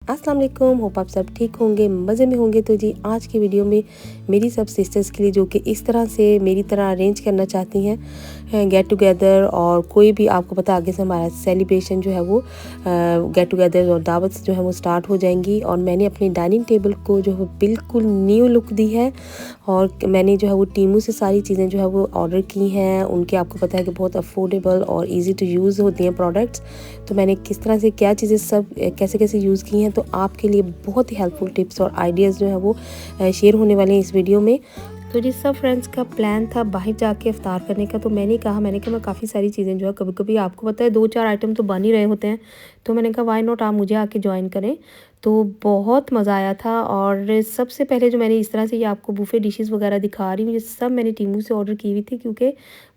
अस्सलाम वालेकुम, होप आप सब ठीक होंगे, मज़े में होंगे। तो जी आज की वीडियो में मेरी सब सिस्टर्स के लिए जो कि इस तरह से मेरी तरह अरेंज करना चाहती हैं गेट टुगेदर, और कोई भी आपको पता आगे से हमारा सेलिब्रेशन जो है वो गेट टुगेदर और दावत जो है वो स्टार्ट हो जाएंगी। और मैंने अपनी डाइनिंग टेबल को जो है बिल्कुल न्यू लुक दी है, और मैंने जो है वो टीमू से सारी चीज़ें जो है वो ऑर्डर की हैं। उनके आपको पता है कि बहुत अफोर्डेबल और ईजी टू यूज़ होती हैं प्रोडक्ट्स। तो मैंने किस तरह से क्या चीज़ें सब कैसे कैसे यूज़ की हैं, तो आपके लिए बहुत ही हेल्पफुल टिप्स और आइडियाज़ जो है वो शेयर होने वाले हैं इस वीडियो में। तो जिस सब फ्रेंड्स का प्लान था बाहर जाके इफ्तार करने का, तो मैंने कहा मैं काफ़ी सारी चीज़ें जो है कभी कभी आपको पता है 2-4 आइटम तो बन ही रहे होते हैं, तो मैंने कहा वाई नॉट आप मुझे आके ज्वाइन करें। तो बहुत मज़ा आया था। और सबसे पहले जो मैंने इस तरह से ये आपको बुफे डिशेस वगैरह दिखा रही हूँ, ये सब मैंने टीमू से ऑर्डर की हुई थी, क्योंकि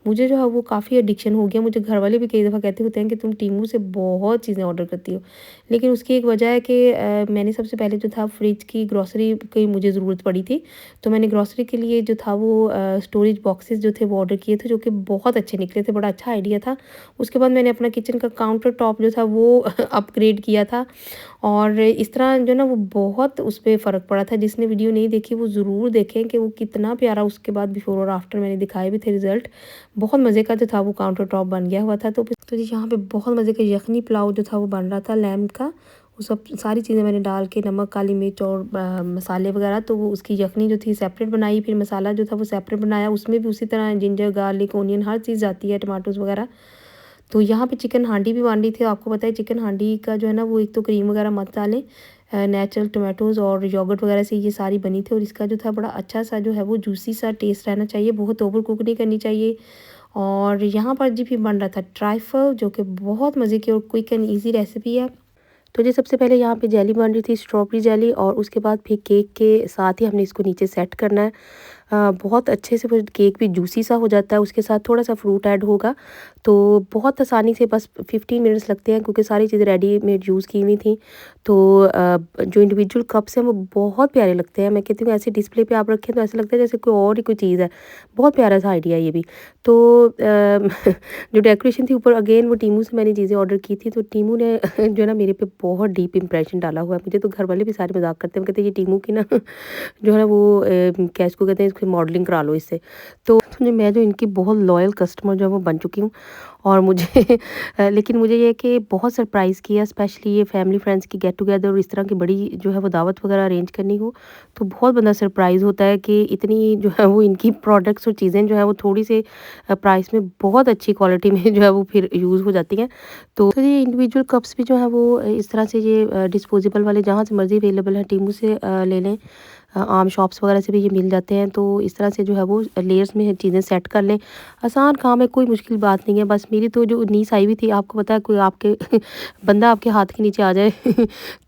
मुझे जो है वो काफ़ी एडिक्शन हो गया। मुझे घर वाले भी कई दफ़ा कहते होते हैं कि तुम टीमू से बहुत चीज़ें ऑर्डर करती हो, लेकिन उसकी एक वजह है कि मैंने सबसे पहले जो था फ्रिज की ग्रॉसरी की मुझे ज़रूरत पड़ी थी। तो मैंने ग्रॉसरी के लिए जो था वो स्टोरेज बॉक्सेस जो थे वो ऑर्डर किए थे, जो कि बहुत अच्छे निकले थे, बड़ा अच्छा आइडिया था। उसके बाद मैंने अपना किचन का काउंटर टॉप जो था वो अपग्रेड किया था। और इस तरह जो ना वो बहुत उस पर फ़र्क पड़ा था। जिसने वीडियो नहीं देखी वो ज़रूर देखें कि वो कितना प्यारा उसके बाद बिफोर और आफ्टर मैंने दिखाए भी थे रिज़ल्ट। बहुत मज़े का जो था वो काउंटर टॉप बन गया हुआ था। तो जी यहाँ पे बहुत मज़े का यखनी पुलाव जो था वो बन रहा था लैम्ब का। वो सब सारी चीज़ें मैंने डाल के नमक, काली मिर्च और मसाले वगैरह, तो वो उसकी यखनी जो थी सेपरेट बनाई। फिर मसाला जो था वो सेपरेट बनाया, उसमें भी उसी तरह जिंजर, गार्लिक, ओनियन हर चीज़ जाती है, टमाटोज़ वगैरह। तो यहाँ पे चिकन हांडी भी बन रही थी। आपको पता है चिकन हांडी का जो है ना वो एक तो क्रीम वगैरह मत डालें, नेचुरल टमाटोज़ और योगर्ट वगैरह से ये सारी बनी थी। और इसका जो था बड़ा अच्छा सा जो है वो जूसी सा टेस्ट रहना चाहिए, बहुत ओवर कुक नहीं करनी चाहिए। और यहाँ पर जी भी बन रहा था ट्राइफल, जो कि बहुत मज़े की और क्विक एंड ईजी रेसिपी है। तो जी सबसे पहले यहाँ पे जेली बन रही थी, स्ट्रॉबेरी जेली, और उसके बाद फिर केक के साथ ही हमने इसको नीचे सेट करना है। बहुत अच्छे से वो केक भी जूसी सा हो जाता है, उसके साथ थोड़ा सा फ्रूट ऐड होगा, तो बहुत आसानी से बस 15 मिनट्स लगते हैं, क्योंकि सारी चीज़ें रेडीमेड यूज़ की हुई थी। तो जो इंडिविजुअल कप्स हैं वो बहुत प्यारे लगते हैं। मैं कहती हूँ ऐसे डिस्प्ले पे आप रखें तो ऐसा लगता है जैसे कोई और ही कोई चीज़ है। बहुत प्यारा सा आइडिया ये भी। तो जो डेकोरेशन थी ऊपर अगेन वो टीमू से मैंने चीज़ें ऑर्डर की थी, तो टीमू ने जो है ना मेरे पे बहुत डीप इंप्रेशन डाला हुआ है। मुझे तो घर वाले भी सारे मजाक करते हैं, कहते हैं ये टीमू की ना जो है ना वो क्या इसको कहते हैं, इसकी मॉडलिंग करा लो इससे। तो मैं जो इनकी बहुत लॉयल कस्टमर जो है वो बन चुकी हूँ। और मुझे लेकिन मुझे ये है कि बहुत सरप्राइज़ किया, स्पेशली ये फैमिली फ्रेंड्स की गेट टुगेदर और इस तरह की बड़ी जो है वो दावत वगैरह अरेंज करनी हो, तो बहुत बंदा सरप्राइज़ होता है कि इतनी जो है वो इनकी प्रोडक्ट्स और चीज़ें जो है वो थोड़ी से प्राइस में बहुत अच्छी क्वालिटी में जो है वो फिर यूज़ हो जाती हैं। तो ये इंडिविजुअल कप्स भी जो है वो इस तरह से ये डिस्पोजेबल वाले जहाँ से मर्ज़ी अवेलेबल है, टीमू से ले लें। आम शॉप्स वगैरह से भी ये मिल जाते हैं। तो इस तरह से जो है वो लेयर्स में चीज़ें सेट कर लें। आसान काम है, कोई मुश्किल बात नहीं है। बस मेरी तो जो नीस आई हुई थी, आपको पता है कोई आपके बंदा आपके हाथ के नीचे आ जाए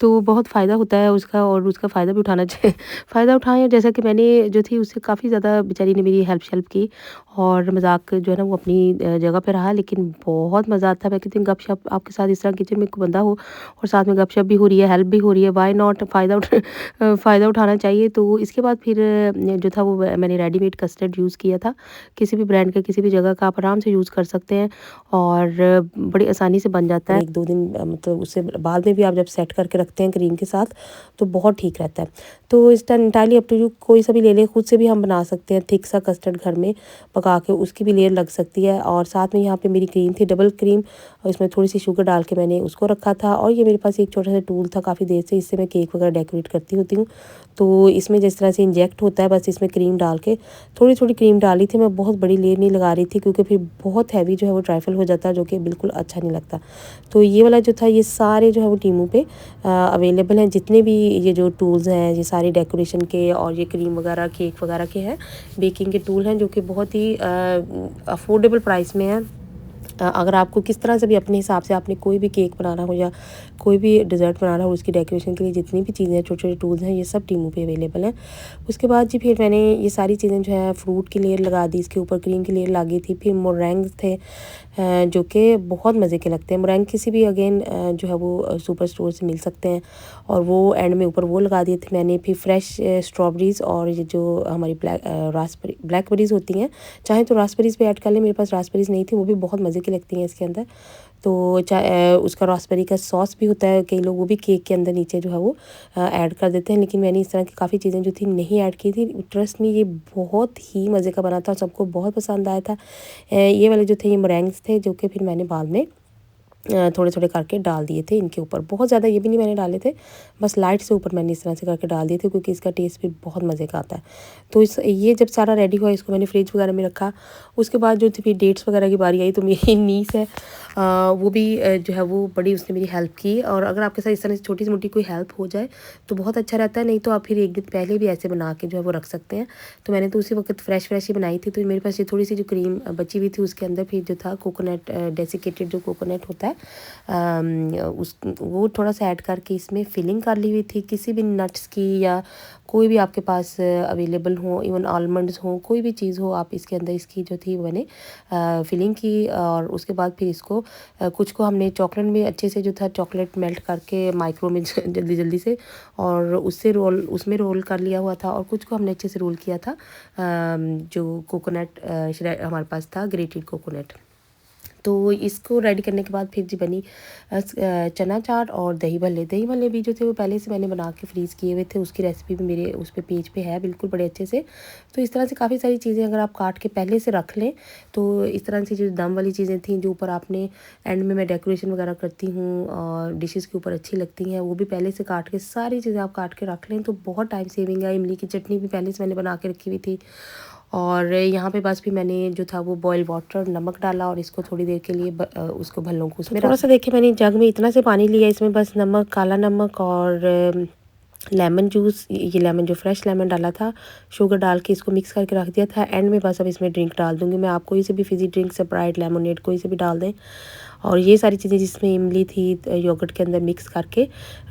तो बहुत फ़ायदा होता है उसका, और उसका फ़ायदा भी उठाना चाहिए। फ़ायदा उठाएँ, जैसा कि मैंने जो थी उससे काफ़ी ज़्यादा बेचारी ने मेरी हेल्प की, और मज़ाक जो है ना वो अपनी जगह पे रहा, लेकिन बहुत मज़ा आता है। मैं कहती हूँ गपशप आपके साथ इस तरह किचन में कोई बंदा हो और साथ में गपशप भी हो रही है, हेल्प भी हो रही है, व्हाई नॉट फ़ायदा उठाना चाहिए। तो इसके बाद फिर जो था वो मैंने रेडीमेड कस्टर्ड यूज़ किया था। किसी भी ब्रांड का, किसी भी जगह का आप आराम से यूज़ कर सकते हैं, और बड़ी आसानी से बन जाता है। 1-2 दिन मतलब उससे बाद में भी आप जब सेट करके रखते हैं क्रीम के साथ, तो बहुत ठीक रहता है। तो इस time entirely up to you, कोई सा भी ले लें, खुद से भी हम बना सकते हैं थिक सा कस्टर्ड घर में पका के, उसकी भी लेयर लग सकती है। और साथ में यहाँ पे मेरी क्रीम थी डबल क्रीम, और इसमें थोड़ी सी शुगर डाल के मैंने उसको रखा था। और ये मेरे पास एक छोटा सा टूल था काफ़ी देर से, इससे मैं केक वगैरह डेकोरेट करती होती हूँ। तो इसमें जिस तरह से इंजेक्ट होता है, बस इसमें क्रीम डाल के थोड़ी थोड़ी क्रीम डाली थी मैं, बहुत बड़ी लेयर नहीं लगा रही थी, क्योंकि फिर बहुत हैवी जो है वो ट्राइफल हो जाता है, जो कि बिल्कुल अच्छा नहीं लगता। तो ये वाला जो था, ये सारे जो है वो टीमू पे अवेलेबल हैं, जितने भी ये जो टूल्स हैं, ये सारे डेकोरेशन के और ये क्रीम वगैरह केक वगैरह के हैं, बेकिंग के टूल हैं, जो कि बहुत ही अफोर्डेबल प्राइस में है। अगर आपको किस तरह से भी अपने हिसाब से आपने कोई भी केक बनाना हो या कोई भी डिज़र्ट बनाना हो, उसकी डेकोरेशन के लिए जितनी भी चीज़ें हैं, छोटे छोटे टूल्स हैं, ये सब टीमू पे अवेलेबल हैं। उसके बाद जी फिर मैंने ये सारी चीज़ें जो है फ्रूट की लेयर लगा दी, इसके ऊपर क्रीम की लेयर लगी थी। फिर मोरैंग थे जो कि बहुत मज़े के लगते हैं। मोरैंग किसी भी अगेन जो है वो सुपर स्टोर से मिल सकते हैं, और वो एंड में ऊपर वो लगा दिए थे मैंने। फिर फ्रेश स्ट्रॉबेरीज़ और ये जो हमारी ब्लैकबेरीज़ होती हैं, चाहे तो रास्पबेरीज़ भी ऐड कर लें, मेरे पास रास्पबेरीज़ नहीं थी, वो भी बहुत मज़े की लगती हैं इसके अंदर। तो उसका रॉसबेरी का सॉस भी होता है, कई लोग वो भी केक के अंदर नीचे जो है वो ऐड कर देते हैं, लेकिन मैंने इस तरह की काफ़ी चीज़ें जो थी नहीं ऐड की थी। ट्रस्ट में ये बहुत ही मज़े का बना था और सबको बहुत पसंद आया था। ये वाले जो थे ये मeringues थे, जो कि फिर मैंने बाद में थोड़े थोड़े करके डाल दिए थे इनके ऊपर। बहुत ज़्यादा ये भी नहीं मैंने डाले थे, बस लाइट से ऊपर मैंने इस तरह से करके डाल दिए थे, क्योंकि इसका टेस्ट भी बहुत मज़े का आता है। तो ये जब सारा रेडी हुआ, इसको मैंने फ्रिज वगैरह में रखा। उसके बाद जो थी फिर डेट्स वगैरह की बारी आई, तो मेरी नीस है वो भी जो है वो बड़ी, उसने मेरी हेल्प की। और अगर आपके साथ इस तरह से छोटी सी मोटी कोई हेल्प हो जाए तो बहुत अच्छा रहता है, नहीं तो आप फिर एक दिन पहले भी ऐसे बना के जो है वो रख सकते हैं। तो मैंने तो उसी वक्त फ्रेश ही बनाई थी, तो मेरे पास ये थोड़ी सी जो क्रीम बची हुई थी उसके अंदर फिर जो था कोकोनट, डेसिकेटेड जो कोकोनट होता है, उस वो थोड़ा सा ऐड करके इसमें फिलिंग कर ली हुई थी, किसी भी नट्स की या कोई भी आपके पास अवेलेबल हो, इवन आलमंड्स हो, कोई भी चीज़ हो, आप इसके अंदर इसकी जो थी मैंने फिलिंग की। और उसके बाद फिर इसको कुछ को हमने चॉकलेट में अच्छे से जो था चॉकलेट मेल्ट करके माइक्रो में जल्दी जल्दी से, और उससे उसमें रोल कर लिया हुआ था, और कुछ को हमने अच्छे से रोल किया था जो कोकोनट हमारे पास था, ग्रेटेड कोकोनट। तो इसको रेडी करने के बाद फिर जी बनी चना चाट और दही भल्ले। दही भल्ले भी जो थे वो पहले से मैंने बना के फ्रीज़ किए हुए थे, उसकी रेसिपी भी मेरे उस पे पेज पे है बिल्कुल बड़े अच्छे से। तो इस तरह से काफ़ी सारी चीज़ें अगर आप काट के पहले से रख लें, तो इस तरह से जो दम वाली चीज़ें थी जो ऊपर आपने एंड में मैं डेकोरेशन वगैरह करती हूँ और डिशेज़ के ऊपर अच्छी लगती हैं, वो भी पहले से काट के सारी चीज़ें आप काट के रख लें तो बहुत टाइम सेविंग है। इमली की चटनी भी पहले से मैंने बना के रखी हुई थी। और यहाँ पे बस भी मैंने जो था वो बॉयल वाटर, नमक डाला और इसको थोड़ी देर के लिए उसको भल्लों को उसमें थोड़ा सा देखिए मैंने जग में इतना से पानी लिया, इसमें बस नमक, काला नमक और लेमन जूस, ये लेमन जो फ्रेश लेमन डाला था, शुगर डाल के इसको मिक्स करके रख दिया था। एंड में बस अब इसमें ड्रिंक डाल दूँगी मैं। आप कोई से भी फिज़ी ड्रिंक, स्प्राइट, लेमोनेड कोई से भी डाल दें। और ये सारी चीज़ें जिसमें इमली थी योगर्ट के अंदर मिक्स करके,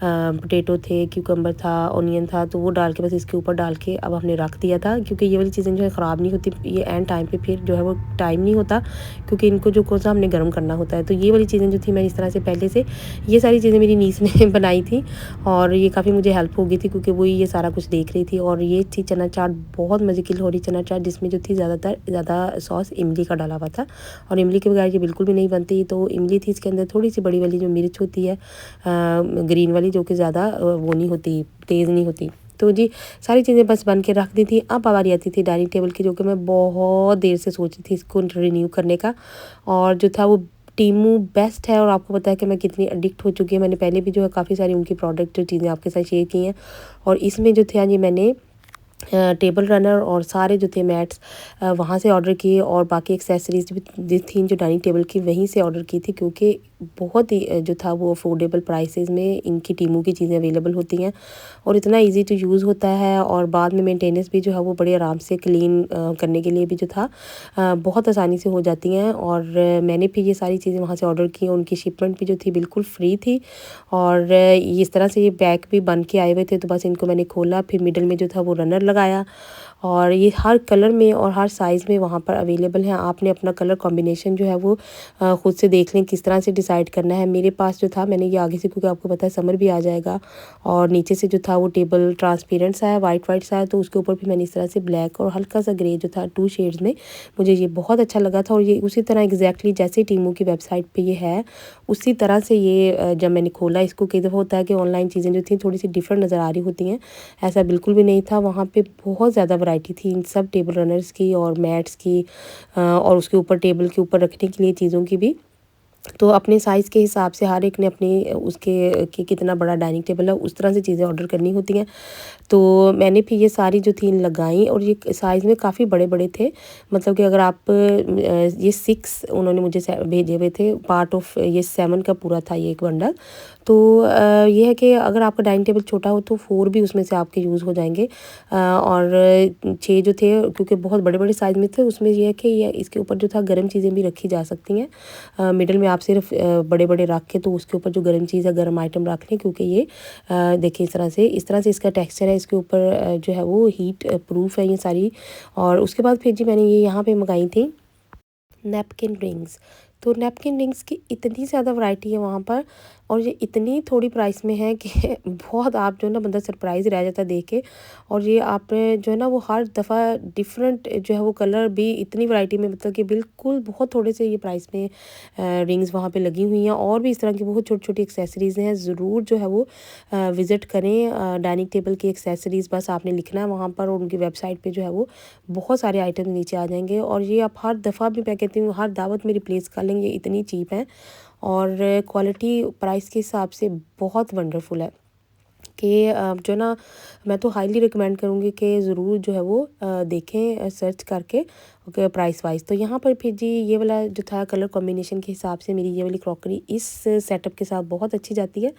पोटैटो थे, क्यूकम्बर था, ऑनियन था, तो वो डाल के बस इसके ऊपर डाल के अब हमने रख दिया था। क्योंकि ये वाली चीज़ें जो है ख़राब नहीं होती, ये एंड टाइम पे फिर जो है वो टाइम नहीं होता, क्योंकि इनको जो कौन सा हमने गर्म करना होता है। तो ये वाली चीज़ें जो थी मैं इस तरह से पहले से, ये सारी चीज़ें मेरी नीस ने बनाई थी और ये काफ़ी मुझे हेल्प हो गई थी, क्योंकि वही ये सारा कुछ देख रही थी। और ये थी चना चाट, बहुत मज़े की लाहौरी चना चाट, जिसमें जो थी ज़्यादा सॉस इमली का डाला हुआ था, और इमली के बगैर ये बिल्कुल भी नहीं बनती। तो इमली थी इसके अंदर, थोड़ी सी बड़ी वाली जो मिर्च होती है ग्रीन वाली, जो कि ज़्यादा वो नहीं होती, तेज़ नहीं होती। तो जी सारी चीज़ें बस बन के रख दी थी। अब बारी आती थी डाइनिंग टेबल की, जो कि मैं बहुत देर से सोच रही थी इसको रिन्यू करने का। और जो था वो टीमू बेस्ट है, और आपको पता है कि मैं कितनी एडिक्ट हो चुकी हूँ। मैंने पहले भी जो है काफ़ी सारी उनकी प्रोडक्ट जो चीज़ें आपके साथ शेयर की हैं, और इसमें जो थे आज ये मैंने टेबल रनर और सारे जो थे मैट्स वहाँ से ऑर्डर किए, और बाकी एक्सेसरीज भी थी जो डाइनिंग टेबल की वहीं से ऑर्डर की थी, क्योंकि बहुत ही जो था वो अफोर्डेबल प्राइसेस में इनकी टीमों की चीज़ें अवेलेबल होती हैं, और इतना इजी टू यूज़ होता है, और बाद में मेंटेनेंस भी जो है वो बड़े आराम से क्लीन करने के लिए भी जो था बहुत आसानी से हो जाती हैं। और मैंने फिर ये सारी चीज़ें वहाँ से ऑर्डर की, उनकी शिपमेंट भी जो थी बिल्कुल फ्री थी, और इस तरह से ये बैग भी बन के आए हुए थे। तो बस इनको मैंने खोला, फिर मिडल में जो था वो रनर लगाया, और ये हर कलर में और हर साइज़ में वहाँ पर अवेलेबल है। आपने अपना कलर कॉम्बिनेशन जो है वो ख़ुद से देख लें किस तरह से डिसाइड करना है। मेरे पास जो था मैंने ये आगे से, क्योंकि आपको पता है समर भी आ जाएगा, और नीचे से जो था वो टेबल ट्रांसपेरेंट सा है, वाइट सा है, तो उसके ऊपर भी मैंने इस तरह से ब्लैक और हल्का सा ग्रे जो था 2 शेड्स में, मुझे ये बहुत अच्छा लगा था। और ये उसी तरह एग्जैक्टली जैसे टीमू की वेबसाइट पे ये है, उसी तरह से ये जब मैंने खोला इसको, कई दफ़ा होता है कि ऑनलाइन चीज़ें जो थी थोड़ी सी डिफरेंट नज़र आ रही होती हैं, ऐसा बिल्कुल भी नहीं था। वहाँ पे बहुत ज़्यादा वैरायटी थी इन सब टेबल रनर्स की और मैट्स की, और उसके ऊपर टेबल के ऊपर रखने के लिए चीज़ों की भी। तो अपने साइज़ के हिसाब से हर एक ने अपनी उसके कि कितना बड़ा डाइनिंग टेबल है उस तरह से चीज़ें ऑर्डर करनी होती हैं। तो मैंने फिर ये सारी जो थी लगाई, और ये साइज़ में काफ़ी बड़े-बड़े थे। मतलब कि अगर आप ये 6 उन्होंने मुझे भेजे हुए थे, पार्ट ऑफ ये 7 का पूरा था ये एक बंडल। तो ये है कि अगर आपका डाइनिंग टेबल छोटा हो तो 4 भी उसमें से आपके यूज़ हो जाएँगे। और 6 जो थे, क्योंकि बहुत बड़े-बड़े साइज़ में थे, उसमें ये है कि ये इसके ऊपर जो था गर्म चीज़ें भी रखी जा सकती हैं। मिडल में आप सिर्फ बड़े-बड़े रख के तो उसके ऊपर जो गर्म चीज़ है, गर्म आइटम रख लें, क्योंकि ये देखिए इस तरह से इसका टेक्सचर है, इसके ऊपर जो है वो हीट प्रूफ है ये सारी। और उसके बाद फिर जी मैंने ये यहाँ पे मंगाई थी नैपकिन रिंग्स। तो नैपकिन रिंग्स की इतनी ज़्यादा वैरायटी है वहाँ पर, और ये इतनी थोड़ी प्राइस में है कि बहुत आप जो है ना बंदा सरप्राइज़ रह जाता है देख के। और ये आप जो है ना वो हर दफ़ा डिफरेंट जो है वो कलर भी इतनी वैरायटी में, मतलब कि बिल्कुल बहुत थोड़े से ये प्राइस में रिंग्स वहाँ पे लगी हुई हैं। और भी इस तरह की बहुत छोटी-छोटी एक्सेसरीज़ हैं, ज़रूर जो है वो विज़िट करें। डाइनिंग टेबल की एक्सेसरीज़ बस आपने लिखना है वहाँ पर, और उनकी वेबसाइट पे जो है वो बहुत सारे आइटम नीचे आ जाएँगे। और ये आप हर दफ़ा भी, मैं कहती हूँ, हर दावत में रिप्लेस कर लेंगे, इतनी चीप है और क्वालिटी प्राइस के हिसाब से बहुत वंडरफुल है कि जो ना मैं तो हाईली रिकमेंड करूँगी कि ज़रूर जो है वो देखें सर्च करके प्राइस वाइज। तो यहाँ पर फिर जी ये वाला जो था कलर कॉम्बिनेशन के हिसाब से मेरी ये वाली क्रॉकरी इस सेटअप के साथ बहुत अच्छी जाती है।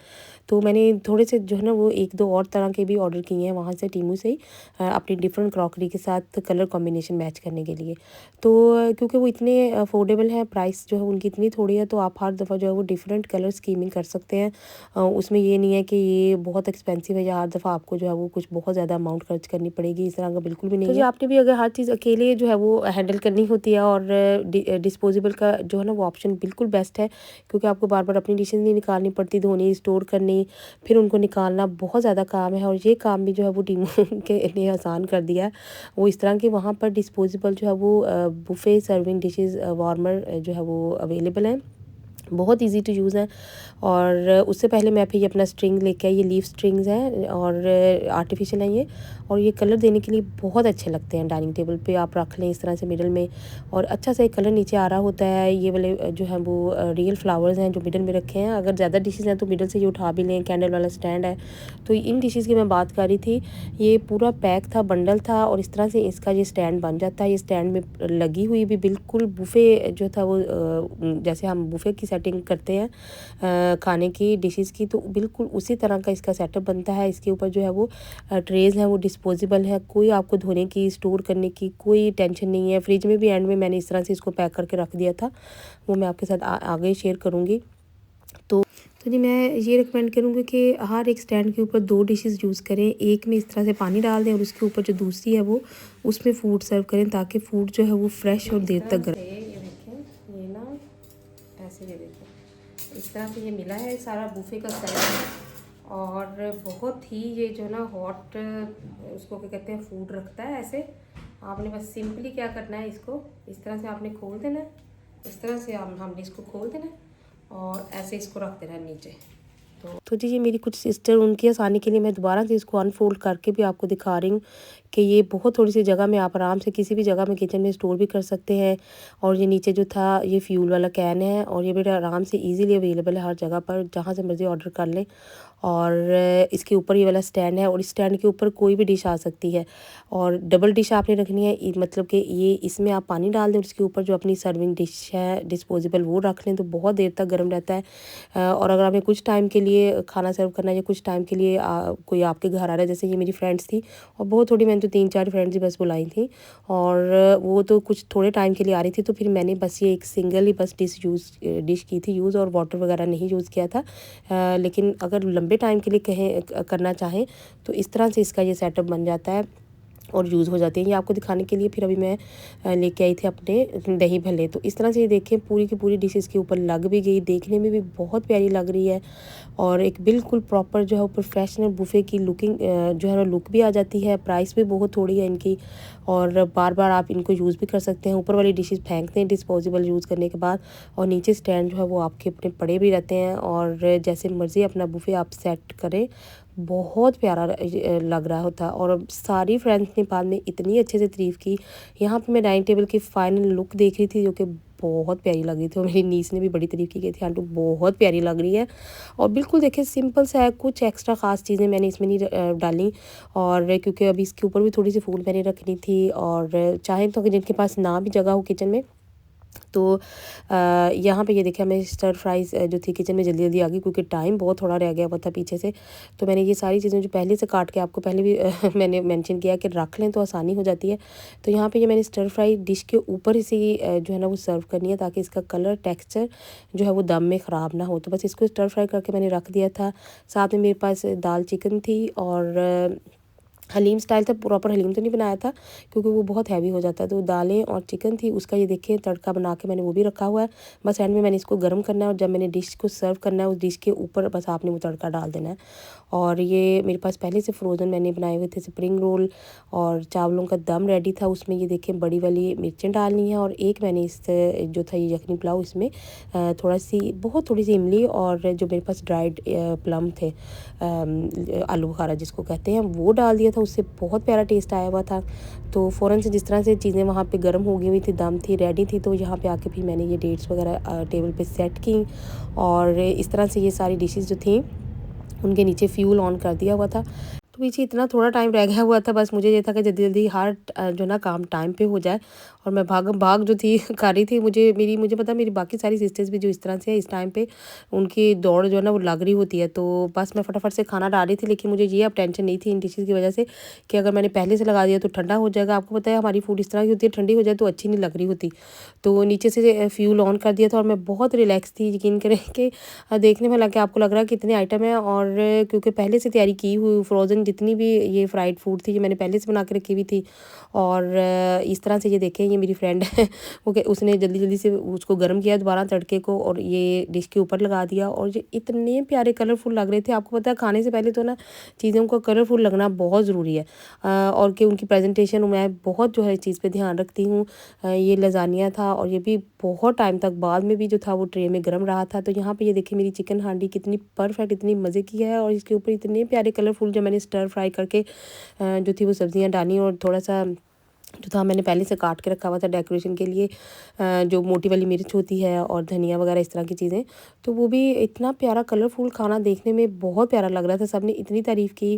तो मैंने थोड़े से जो है ना वो 1-2 और तरह के भी ऑर्डर किए हैं वहाँ से, टीमू से ही, अपनी डिफरेंट क्रॉकरी के साथ कलर कॉम्बिनेशन मैच करने के लिए। तो क्योंकि वो इतने अफोर्डेबल हैं, प्राइस जो है उनकी इतनी थोड़ी है, तो आप हर दफ़ा जो है वो डिफरेंट कलर स्कीमिंग कर सकते हैं। उसमें ये नहीं है कि ये बहुत एक्सपेंसिव है या हर दफ़ा आपको जो है वो कुछ बहुत ज़्यादा अमाउंट खर्च करनी पड़ेगी, इस तरह का बिल्कुल भी नहीं है। तो जी आपने भी अगर हर चीज़ अकेले जो है वो हैंडल करनी होती है, और डिस्पोजेबल का जो है ना वो ऑप्शन बिल्कुल बेस्ट है, क्योंकि आपको बार बार अपनी डिशेज नहीं निकालनी पड़ती, धोनी, स्टोर करनी, फिर उनको निकालना बहुत ज़्यादा काम है। और ये काम भी जो है वो टीमू के ने आसान कर दिया है। वो इस तरह के वहाँ पर डिस्पोजेबल जो है वो बुफे सर्विंग डिशेज़ वार्मर जो है वो अवेलेबल हैं, बहुत इजी टू यूज़ है। और उससे पहले मैं फिर ये अपना स्ट्रिंग लेके आई, ये लीफ स्ट्रिंग्स हैं और आर्टिफिशियल हैं ये, और ये कलर देने के लिए बहुत अच्छे लगते हैं। डाइनिंग टेबल पे आप रख लें इस तरह से मिडल में, और अच्छा सा एक कलर नीचे आ रहा होता है। ये वाले जो है वो रियल फ्लावर्स हैं जो मिडल में रखे हैं। अगर ज़्यादा डिशेज़ हैं तो मिडल से ये उठा भी लें, कैंडल वाला स्टैंड है। तो इन डिशेज़ की मैं बात कर रही थी, ये पूरा पैक था, बंडल था, और इस तरह से इसका ये स्टैंड बन जाता है। ये स्टैंड में लगी हुई भी बिल्कुल बुफ़े जो था वो जैसे हम बुफ़े की सेटिंग करते हैं खाने की डिशेज़ की, तो बिल्कुल उसी तरह का इसका सेटअप बनता है। इसके ऊपर जो है वो ट्रेज़ हैं वो डिस्पोजेबल है, कोई आपको धोने की, स्टोर करने की कोई टेंशन नहीं है। फ्रिज में भी एंड में मैंने इस तरह से इसको पैक करके रख दिया था, वो मैं आपके साथ आगे शेयर करूँगी। तो जी मैं ये रिकमेंड करूँगी कि हर एक स्टैंड के ऊपर 2 डिशेज़ यूज़ करें। एक में इस तरह से पानी डाल दें और उसके ऊपर जो दूसरी है वो उसमें फूड सर्व करें, ताकि फूड जो है वो फ्रेश और देर तक गर्म। ये देखें, ये ना ऐसे, ये देखें इस तरह से ये मिला है सारा बुफे का सेट, और बहुत ही ये जो ना हॉट उसको क्या कहते हैं फूड रखता है। ऐसे आपने बस सिंपली क्या करना है, इसको इस तरह से आपने खोल देना है, इस तरह से हमने इसको खोल देना है और ऐसे इसको रख देना है नीचे। तो जी ये मेरी कुछ सिस्टर, उनकी आसानी के लिए मैं दोबारा से इसको अनफोल्ड करके भी आपको दिखा रही हूँ कि ये बहुत थोड़ी सी जगह में आप आराम से किसी भी जगह में किचन में स्टोर भी कर सकते हैं। और ये नीचे जो था ये फ्यूल वाला कैन है, और ये बड़ा आराम से इजीली अवेलेबल है हर जगह पर, जहाँ से मर्ज़ी ऑर्डर कर लें। और इसके ऊपर ये वाला स्टैंड है, और इस स्टैंड के ऊपर कोई भी डिश आ सकती है। और डबल डिश आपने रखनी है, मतलब कि ये इसमें आप पानी डाल दें और इसके ऊपर जो अपनी सर्विंग डिश है डिस्पोजेबल वो रख लें, तो बहुत देर तक गर्म रहता है। और अगर आपने कुछ टाइम के लिए खाना सर्व करना है या कुछ टाइम के लिए कोई आपके घर आ रहा है, जैसे ये मेरी फ्रेंड्स थी, और बहुत थोड़ी, मैंने तो 3-4 फ्रेंड्स ही बस बुलाई थी, और वो तो कुछ थोड़े टाइम के लिए आ रही थी, तो फिर मैंने बस ये एक सिंगल ही बस डिश की थी यूज़, और वाटर वगैरह नहीं यूज़ किया था। लेकिन अगर लंबे टाइम के लिए कहें करना चाहें तो इस तरह से इसका ये सेटअप बन जाता है और यूज़ हो जाती है। ये आपको दिखाने के लिए फिर अभी मैं लेके आई थी अपने दही भल्ले। तो इस तरह से ये देखें पूरी की पूरी डिश इसके ऊपर लग भी गई, देखने में भी बहुत प्यारी लग रही है, और एक बिल्कुल प्रॉपर जो है प्रोफेशनल बुफे की लुकिंग जो है ना लुक भी आ जाती है। प्राइस भी बहुत थोड़ी है इनकी, और बार बार आप इनको यूज़ भी कर सकते हैं। ऊपर वाली डिशेज़ फेंक दें डिस्पोजेबल यूज़ करने के बाद, और नीचे स्टैंड जो है वो आपके अपने पड़े भी रहते हैं, और जैसे मर्ज़ी अपना बुफे आप सेट करें, बहुत प्यारा लग रहा होता। और सारी फ्रेंड्स ने बाद में इतनी अच्छे से तारीफ़ की। यहाँ पे मैं डाइनिंग टेबल की फ़ाइनल लुक देख रही थी जो कि बहुत प्यारी लग रही थी, और मेरी नीस ने भी बड़ी तारीफ़ की थी, आंटू बहुत प्यारी लग रही है। और बिल्कुल देखिए सिंपल सा है, कुछ एक्स्ट्रा ख़ास चीज़ें मैंने इसमें नहीं डाली, और क्योंकि अभी इसके ऊपर भी थोड़ी सी फूल मैंने रखनी थी, और चाहें तो जिनके पास ना भी जगह हो किचन में, तो यहाँ पे ये देखिए हमें स्टर फ्राइज़ जो थी किचन में जल्दी जल्दी आ गई, क्योंकि टाइम बहुत थोड़ा रह गया हुआ था पीछे से। तो मैंने ये सारी चीज़ें जो पहले से काट के आपको पहले भी मैंने मेंशन किया कि रख लें तो आसानी हो जाती है। तो यहाँ पे ये मैंने स्टर फ्राई डिश के ऊपर इसी जो है ना वो सर्व करनी है, ताकि इसका कलर टेक्स्चर जो है वो दम में ख़राब ना हो। तो बस इसको स्टर फ्राई करके मैंने रख दिया था। साथ में मेरे पास दाल चिकन थी, और हलीम स्टाइल था, प्रॉपर हलीम तो नहीं बनाया था क्योंकि वो बहुत हैवी हो जाता है। तो दालें और चिकन थी, उसका ये देखिए तड़का बना के मैंने वो भी रखा हुआ है। बस एंड में मैंने इसको गर्म करना है और जब मैंने डिश को सर्व करना है उस डिश के ऊपर बस आपने वो तड़का डाल देना है। और ये मेरे पास पहले से फ्रोज़न मैंने बनाए हुए थे स्प्रिंग रोल, और चावलों का दम रेडी था। उसमें ये देखिए बड़ी वाली मिर्चें डालनी है, और एक मैंने इस जो था ये यखनी पुलाव, इसमें बहुत थोड़ी सी इमली और जो मेरे पास ड्राइड प्लम थे, आलू बुखारा जिसको कहते हैं, वो डाल दिया था। उससे बहुत प्यारा टेस्ट आया हुआ था। तो फ़ौरन से जिस तरह से चीज़ें वहाँ पे गर्म हो गई हुई थी, दम थी, रेडी थी, तो यहाँ पे आके फिर मैंने ये डेट्स वगैरह टेबल पे सेट की, और इस तरह से ये सारी डिशेस जो थी उनके नीचे फ्यूल ऑन कर दिया हुआ था। तो पीछे इतना थोड़ा टाइम रह गया हुआ था, बस मुझे ये था कि जल्दी जल्दी हर जो ना काम टाइम पे हो जाए। और मैं भागम भाग जो थी कर रही थी। मुझे पता मेरी बाकी सारी सिस्टर्स भी जो इस तरह से है, इस टाइम पे उनकी दौड़ जो है ना वो लग रही होती है। तो बस मैं फटाफट से खाना डाल रही थी, लेकिन मुझे ये अब टेंशन नहीं थी इन डिशेज़ की वजह से कि अगर मैंने पहले से लगा दिया तो ठंडा हो जाएगा। आपको पता है हमारी फूड इस तरह की होती है, ठंडी हो जाए तो अच्छी नहीं लग रही होती। तो नीचे से फ्यूल ऑन कर दिया था और मैं बहुत रिलैक्स थी, यकीन करें कि देखने में लगा आपको लग रहा है कितने आइटम है। और क्योंकि पहले से तैयारी की हुई फ्रोज़न जितनी भी ये फ्राइड फूड थी, ये मैंने पहले से बना के रखी हुई थी। और इस तरह से ये देखें, ये मेरी फ्रेंड है उसने जल्दी जल्दी से उसको गर्म किया दोबारा तड़के को, और ये डिश के ऊपर लगा दिया। और ये इतने प्यारे कलरफुल लग रहे थे। आपको पता है खाने से पहले तो ना चीज़ों को कलरफुल लगना बहुत ज़रूरी है, और कि उनकी प्रेजेंटेशन मैं बहुत जो है इस चीज़ पे ध्यान रखती हूँ। ये लजानिया था, और ये भी बहुत टाइम तक बाद में भी जो था वो ट्रे में गर्म रहा था। तो यहाँ पे ये देखिए मेरी चिकन हांडी कितनी परफेक्ट, इतनी मज़े की है, और इसके ऊपर इतने प्यारे कलरफुल जो मैंने स्टर फ्राई करके जो थी वो सब्जियां डाली, और थोड़ा सा जो था मैंने पहले से काट के रखा हुआ था डेकोरेशन के लिए, जो मोटी वाली मिर्च होती है और धनिया वगैरह इस तरह की चीज़ें। तो वो भी इतना प्यारा कलरफुल खाना देखने में बहुत प्यारा लग रहा था, सबने इतनी तारीफ़ की।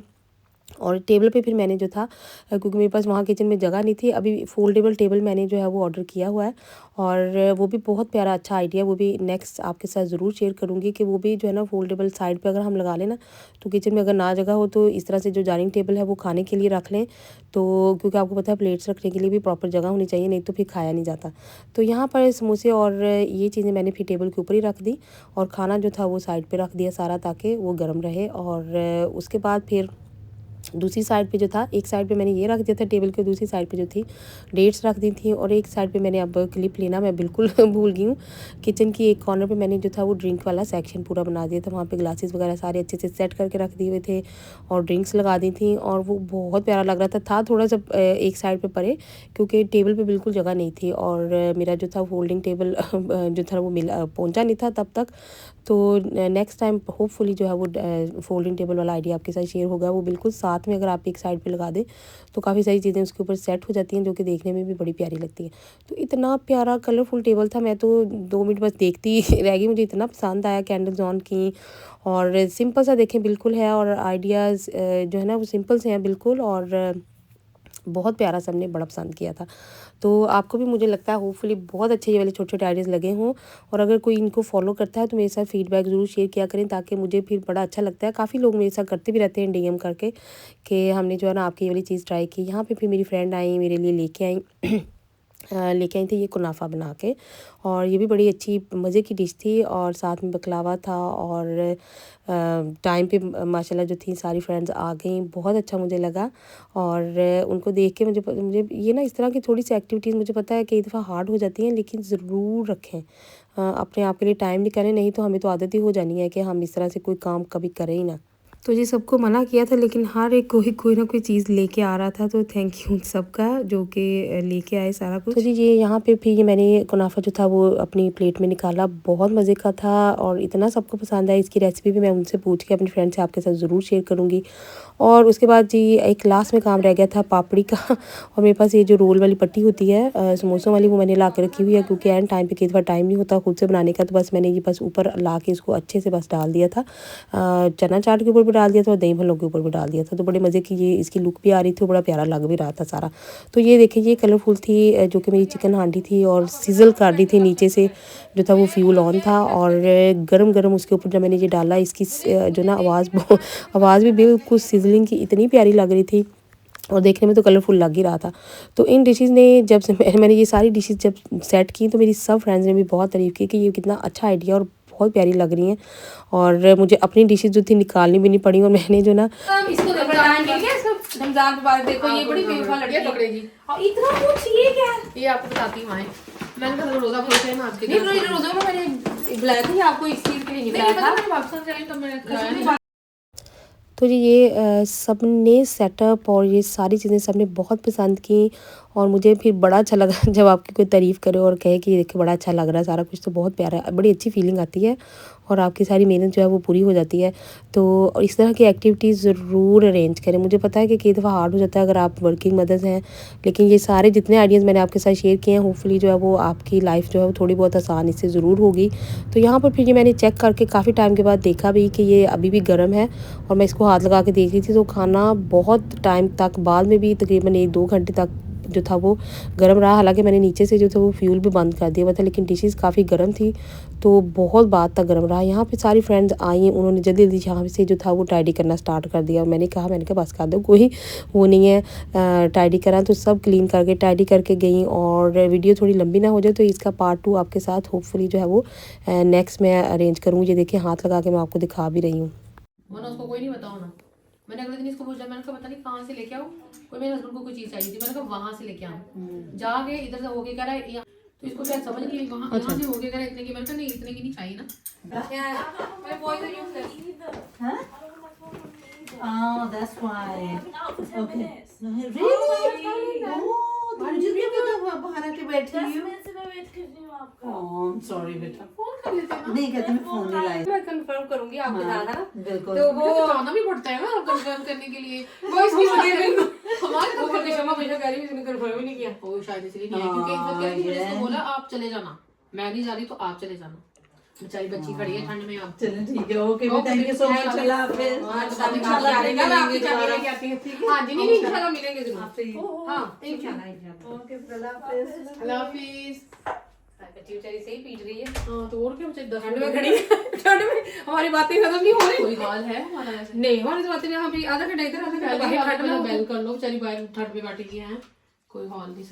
और टेबल पे फिर मैंने जो था क्योंकि मेरे पास वहाँ किचन में जगह नहीं थी, अभी फोल्डेबल टेबल मैंने जो है वो ऑर्डर किया हुआ है, और वो भी बहुत प्यारा अच्छा आइडिया, वो भी नेक्स्ट आपके साथ ज़रूर शेयर करूँगी कि वो भी जो है ना फोल्डेबल साइड पे अगर हम लगा लें ना, तो किचन में अगर ना जगह हो तो इस तरह से जो डाइनिंग टेबल है वो खाने के लिए रख लें। तो क्योंकि आपको पता है प्लेट्स रखने के लिए भी प्रॉपर जगह होनी चाहिए, नहीं तो फिर खाया नहीं जाता। तो यहाँ पर समोसे और ये चीज़ें मैंने फिर टेबल के ऊपर ही रख दी, और खाना जो था वो साइड पर रख दिया सारा, ताकि वो गर्म रहे। और उसके बाद फिर दूसरी साइड पे जो था, एक साइड पे मैंने ये रख दिया था टेबल के, दूसरी साइड पे जो थी डेट्स रख दी थी, और एक साइड पे मैंने अब क्लिप लेना मैं बिल्कुल भूल गई हूँ। किचन की एक कॉर्नर पे मैंने जो था वो ड्रिंक वाला सेक्शन पूरा बना दिया था, वहाँ पे ग्लासेस वगैरह सारे अच्छे से सेट करके रख दिए हुए थे, और ड्रिंक्स लगा दी थी, और वो बहुत प्यारा लग रहा था थोड़ा सा एक साइड पर परे, क्योंकि टेबल पर बिल्कुल जगह नहीं थी, और मेरा जो था फोल्डिंग टेबल जो था वो पहुँचा नहीं था तब तक। तो नेक्स्ट टाइम होपफुली जो है वो फोल्डिंग टेबल वाला आइडिया आपके साथ शेयर होगा। वो बिल्कुल साथ में अगर आप एक साइड पे लगा दें तो काफ़ी सारी चीज़ें उसके ऊपर सेट हो जाती हैं, जो कि देखने में भी बड़ी प्यारी लगती हैं। तो इतना प्यारा कलरफुल टेबल था, मैं तो 2 मिनट बस देखती रह गई, मुझे इतना पसंद आया। कैंडल्स ऑन की, और सिंपल सा देखें बिल्कुल है, और आइडियाज़ जो है ना वो सिंपल से हैं बिल्कुल, और बहुत प्यारा सबने बड़ा पसंद किया था। तो आपको भी मुझे लगता है होपफुली बहुत अच्छे ये वाले छोटे छोटे आइडियाज़ लगे हों, और अगर कोई इनको फॉलो करता है तो मेरे साथ फीडबैक ज़रूर शेयर किया करें, ताकि मुझे फिर बड़ा अच्छा लगता है। काफ़ी लोग मेरे साथ करते भी रहते हैं डीएम करके कि हमने जो है ना आपकी ये वाली चीज़ ट्राई की। यहाँ पे फिर मेरी फ्रेंड आई, मेरे लिए लेके आई थी ये कुनाफा बना के, और ये भी बड़ी अच्छी मज़े की डिश थी, और साथ में बकलावा था। और टाइम पे माशाल्लाह जो थी सारी फ्रेंड्स आ गई, बहुत अच्छा मुझे लगा। और उनको देख के मुझे ये ना इस तरह की थोड़ी सी एक्टिविटीज़ मुझे पता है कई दफ़ा हार्ड हो जाती हैं, लेकिन ज़रूर रखें। अपने आप के लिए टाइम निकालें, नहीं तो हमें तो आदत ही हो जानी है कि हम इस तरह से कोई काम कभी करें ही ना। तो जी सबको मना किया था, लेकिन हर एक कोई ना कोई चीज़ लेके आ रहा था, तो थैंक यू सबका जो कि लेके आए सारा कुछ। तो जी ये यहाँ पे फिर ये मैंने कुनाफा जो था वो अपनी प्लेट में निकाला, बहुत मज़े का था, और इतना सबको पसंद आया। इसकी रेसिपी भी मैं उनसे पूछ के अपनी फ्रेंड से आपके साथ ज़रूर शेयर करूँगी। और उसके बाद जी एक लास्ट में काम रह गया था पापड़ी का और मेरे पास ये जो रोल वाली पट्टी होती है समोसों वाली, वो मैंने ला के रखी हुई है, क्योंकि एंड टाइम पे कई दफ़ा टाइम नहीं होता खुद से बनाने का। तो बस मैंने ये बस ऊपर ला के इसको अच्छे से बस डाल दिया था, चना चाट के ऊपर भी डाल दिया था और दही भल्लों के ऊपर भी डाल दिया था। तो बड़े मज़े की ये इसकी लुक भी आ रही थी, बड़ा प्यारा लग भी रहा था सारा। तो ये देखिए ये कलरफुल थी जो कि मेरी चिकन हांडी थी, और सिजल कर रही थी नीचे से जो था वो फ्यूल ऑन था, और गरम गरम उसके ऊपर जब मैंने ये डाला, इसकी जो ना आवाज़ भी बिल्कुल सिजलिंग की इतनी प्यारी लग रही थी, और देखने में तो कलरफुल लग ही रहा था। तो इन डिशेज़ ने मैंने ये सारी डिशेज़ जब सेट की, तो मेरी सब फ्रेंड्स ने भी बहुत तारीफ़ की कि ये कितना अच्छा आइडिया और बहुत प्यारी लग रही हैं। और मुझे अपनी डिशेज जो थी निकालनी भी नहीं पड़ी और मैंने जो ना इसको रमजान मिल गया, इसको रमजान मुबारक। देखो ये बड़ी बेवफा लड़की है, पकड़े जी। और इतना कुछ ये क्या है, ये आपको बताती हूँ। मैंने कहा रोजा खोलते हैं ना आपके, नहीं रोजा में मैंने बुलाया था, आपको इस चीज के लिए नहीं बुलाया था। मैंने पाकिस्तान से आई तब मैंने तो जी ये सब ने सेटअप और ये सारी चीज़ें सब ने बहुत पसंद की। और मुझे फिर बड़ा अच्छा लगा जब आपकी कोई तारीफ़ करे और कहे कि देखिए बड़ा अच्छा लग रहा है सारा कुछ, तो बहुत प्यारा है, बड़ी अच्छी फीलिंग आती है और आपकी सारी मेहनत जो है वो पूरी हो जाती है। तो इस तरह की एक्टिविटीज़ ज़रूर अरेंज करें। मुझे पता है कि कई दफ़ा हार्ड हो जाता है अगर आप वर्किंग मदर्स हैं, लेकिन ये सारे जितने आइडियाज़ मैंने आपके साथ शेयर किए हैं, होपफुली जो है वो आपकी लाइफ जो है वो थोड़ी बहुत आसान इससे ज़रूर होगी। तो यहाँ पर फिर ये मैंने चेक करके काफ़ी टाइम के बाद देखा भी कि ये अभी भी गर्म है और मैं इसको हाथ लगा के देख रही थी, तो खाना बहुत टाइम तक बाद में भी तकरीबन 1-2 घंटे तक जो था वो गर्म रहा। हालांकि मैंने नीचे से जो था वो फ्यूल भी बंद कर दिया हुआ था, लेकिन डिशेस काफ़ी गर्म थी तो बहुत बाद तक गर्म रहा। यहाँ पे सारी फ्रेंड्स आई, उन्होंने जल्दी जल्दी यहाँ से जो था वो टाइडी करना स्टार्ट कर दिया और मैंने कहा बस कर दो, कोई वो नहीं है टाइडी करा। तो सब क्लीन करके टाइडी करके गई। और वीडियो थोड़ी लंबी ना हो जाए तो इसका पार्ट 2 आपके साथ होपफुली जो है वो नेक्स्ट मैं अरेंज करूँगी। ये देखिए हाथ लगा के मैं आपको दिखा भी रही हूँ। उसको कोई नहीं बताओ ना। मैंने अगले दिन इसको पूछा, मैंने कहा पता नहीं कहाँ से लेके आओ, कोई मेरे हस्बैंड को कोई चीज़ चाहिए थी, मैंने कहा वहाँ से लेके आओ। जाके इधर से होके कह रहा है तो इसको शायद समझ नहीं आई, वहाँ यहाँ से होके कह रहा है इतने की। मैंने कहा नहीं इतने की नहीं चाहिए ना। Oh, that's why. Okay. Really? Oh, मुझे क्या पता बाहर आके बैठी हूँ। Oh, I'm sorry बेटा। फोन कर लेते हैं ना। नहीं कहते मैं फोन नहीं लाई। मैं कंफर्म करूंगी आपके साथ, है ना? बिल्कुल। तो वो आना भी पड़ता है ना कंफर्म करने के लिए। वो इसकी हमारे ऊपर के शमा हमेशा कह रही है इसने कंफर्म ही नहीं किया। वो शायद इसलिए नहीं है क्योंकि इस वक्त कह रही थी, मैंने इसको बोला आप चले जाना, मैं नहीं जा रही तो आप चले जाना। बेचारी बच्ची खड़ी है ठंड में। आप चलो ठीक है, okay, thank you so much. अल्लाह हाफिज। हाँ जी, नहीं इंशाल्लाह मिलेंगे जरूर। हाँ इंशाल्लाह। ओके, अल्लाह हाफिज। अल्लाह हाफिज। बच्ची बेचारी सही पीट रही है। हाँ तो और क्या, बेचारी ठंड में खड़ी है। ठंड में हमारी बातें खत्म नहीं हो रही। कोई हाल है हमारा ऐसे नहीं, हमारी तो बातें यहाँ पे आधा घंटा इधर आधा घंटा बाहर ठंड में बेल कर लो, बेचारी बाहर ठंड में बैठी है, कोई हाल नहीं।